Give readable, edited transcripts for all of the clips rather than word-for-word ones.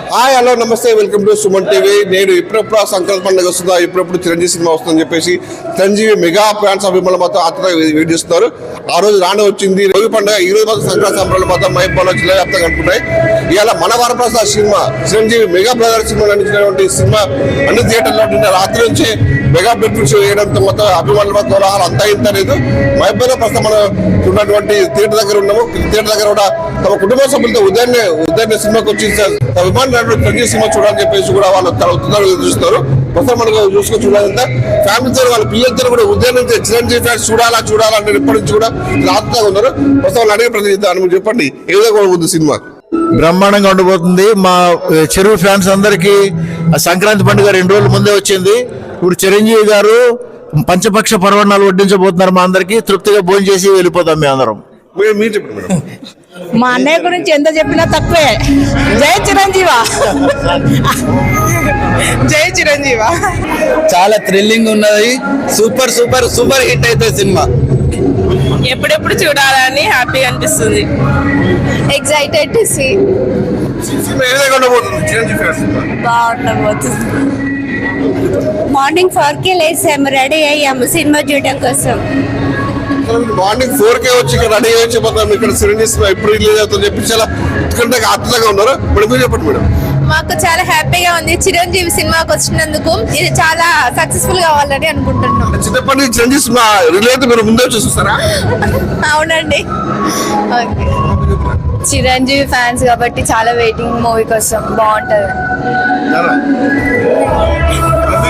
Hi hello నమస్తే welcome to Suman TV. నేను ఇప్పుడప్పుడు సంక్రాంతి పండుగ వస్తుందా, ఇప్పుడప్పుడు చిరంజీవి సినిమా వస్తుందని చెప్పేసి చిరంజీవి మెగా ఫ్యాన్స్ అభిమానులు మాత్రం ఆత్మగా వెయిట్ చేస్తున్నారు. ఆ రోజు రానే వచ్చింది రవి పండుగ. ఈ రోజు మాత్రం సంక్రాంతి సంబరాలు మాత్రం మైబాలో జిల్లా వ్యాప్తంగా అనుకుంటాయి. ఇవాళ మన Varaprasad cinema Chiranjeevi mega brother cinema నడిచినటువంటి సినిమా అన్ని థియేటర్లో నిన్న రాత్రి నుంచి మెగా బెడ్రూమ్స్ వేయడంతో మొత్తం అభిమానుల మొత్తం అంతా ఇంత లేదు. మైబాలో ప్రస్తుతం మనం ఉన్నటువంటి థియేటర్ దగ్గర ఉన్నాము. థియేటర్ దగ్గర కూడా తమ కుటుంబ సభ్యులతో ఉదయాన్నే సినిమాకి వచ్చి అభిమానులు చిరంజీవి సినిమా చూడాలని చెప్పేసి కూడా వాళ్ళు తన చూస్తారు. ప్రస్తుతం మనకు చూసుకొని చూడాలంటే ఫ్యామిలీతో వాళ్ళ పిల్లలతో కూడా ఉదయం నుంచి చిరంజీవి ఫ్యాన్స్ చూడాలంటే ఇప్పటి నుంచి కూడా ఆత్మగా ఉన్నారు. ప్రస్తుతం వాళ్ళు అడిగే ప్రతి చెప్పండి ఏ విధంగా ఉంది సినిమా? బ్రహ్మాండంగా ఉండబోతుంది. మా చెరువు ఫ్యాన్స్ అందరికీ సంక్రాంతి పండుగ 2 రోజుల ముందే వచ్చింది. ఇప్పుడు చిరంజీవి గారు పంచపక్ష పర్వణాలు వడ్డించబోతున్నారు. మా అందరికి తృప్తిగా భోజనం చేసి వెళ్ళిపోతాం మేము అందరం. మీరు చెప్పండి మేడం. మా అన్నయ్య గురించి ఎంత చెప్పినా తక్కువే. జై చిరంజీవా, జై చిరంజీవా. చాలా థ్రిల్లింగ్ ఉన్నది. సూపర్ సూపర్ సూపర్ హిట్ అయితే సినిమా. ఎప్పుడెప్పుడు చూడాలని హ్యాపీగా అనిపిస్తుంది. Excited to see. సినిమా ఏ విధంగా ఉండబోతుంది చిరంజీవి ఫ్యాన్స్? బాగుండబోతుంది. మార్నింగ్ 4కి లేసాము, రెడీ అయ్యాము సినిమా చూడడం కోసం. మార్నింగ్ 4K వచ్చి ఇక్కడ రెడీ అయ్యి చెప్పాము. ఇక్కడ చిరంజీవి సినిమా ఎప్పుడు రిలీజ్ అవుతుందని చెప్పి చాలా ఉత్కంఠగా ఆత్మగా ఉన్నారు. ఇప్పుడు మీరు చెప్పండి మేడం. మాకు చాలా హ్యాపీగా ఉంది చిరంజీవి సినిమాకి వచ్చినందుకు. ఇది చాలా సక్సెస్ఫుల్ కావాలని అనుకుంటున్నాం. చిన్నప్పటి నుంచి చిరంజీవి సినిమా రిలీజ్ మీరు ముందే చూస్తారా? అవునండి. చిరంజీవి ఫ్యాన్స్ కాబట్టి చాలా వెయిటింగ్ మూవీ కోసం. బాగుంటది.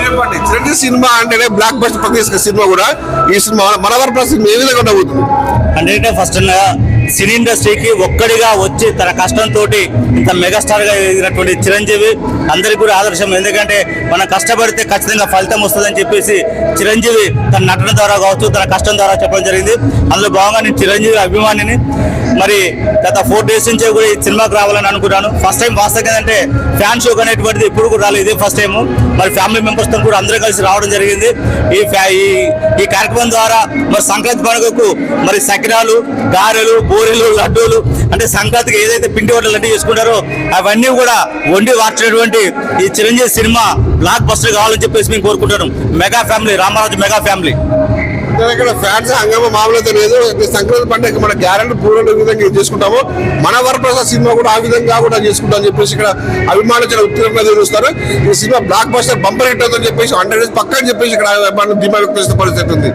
చెప్పండి, చిరంజీవి సినిమా అంటేనే బ్లాక్ బస్టర్ ప్రతి సినిమా కూడా ఈ సినిమా మన వరప్రసాద్ ఏ విధంగా ఉండబోతుంది? అంటే ఫస్ట్ సినీ ఇండస్ట్రీకి ఒక్కడిగా వచ్చి తన కష్టంతో ఇంత మెగాస్టార్ గా ఎదిగినటువంటి చిరంజీవి అందరికీ కూడా ఆదర్శం. ఎందుకంటే మనం కష్టపడితే ఖచ్చితంగా ఫలితం వస్తుందని చెప్పేసి చిరంజీవి తన నటన ద్వారా కావచ్చు, తన కష్టం ద్వారా చెప్పడం జరిగింది. అందులో భాగంగా నేను చిరంజీవి అభిమానిని. మరి గత 4 days నుంచే కూడా ఈ సినిమాకి రావాలని అనుకున్నాను. ఫస్ట్ టైం వాస్తవంగా ఏంటంటే ఫ్యాన్ షో అనేటువంటిది ఇప్పుడు కూడా రాలేదు, ఇదే ఫస్ట్ టైం. మరి ఫ్యామిలీ మెంబర్స్ తో కూడా అందరూ కలిసి రావడం జరిగింది. ఈ కార్యక్రమం ద్వారా మరి సంక్రాంతి పండుగకు మరి సకినాలు, గారెలు, బూరెలు, లడ్డూలు అంటే సంక్రాంతికి ఏదైతే పిండి వంటలు లడ్డు చేసుకుంటారో అవన్నీ కూడా వండి వార్చినటువంటి ఈ చిరంజీవి సినిమా బ్లాక్ బస్టర్ కావాలని చెప్పేసి మేము కోరుకుంటున్నాం. Mega family, Ramaraju mega family. ఇక్కడ ఫ్యాన్స్ హంగామా మామూలుగా లేదు. సంక్రాంతి పండుగ మన గ్యారెంటీ పూర్ణ విధంగా చేసుకుంటాము. మన వరప్రసాద్ సినిమా కూడా ఆ విధంగా కూడా చేసుకుంటాం అని చెప్పేసి ఇక్కడ అభిమానులు చాలా ఉత్తరంగా చూస్తారు. ఈ cinema block buster bumper hit అవుతుందని చెప్పేసి 100 days పక్కని చెప్పేసి ఇక్కడ ధీమా వ్యక్తం చేసిన పరిస్థితి ఉంది.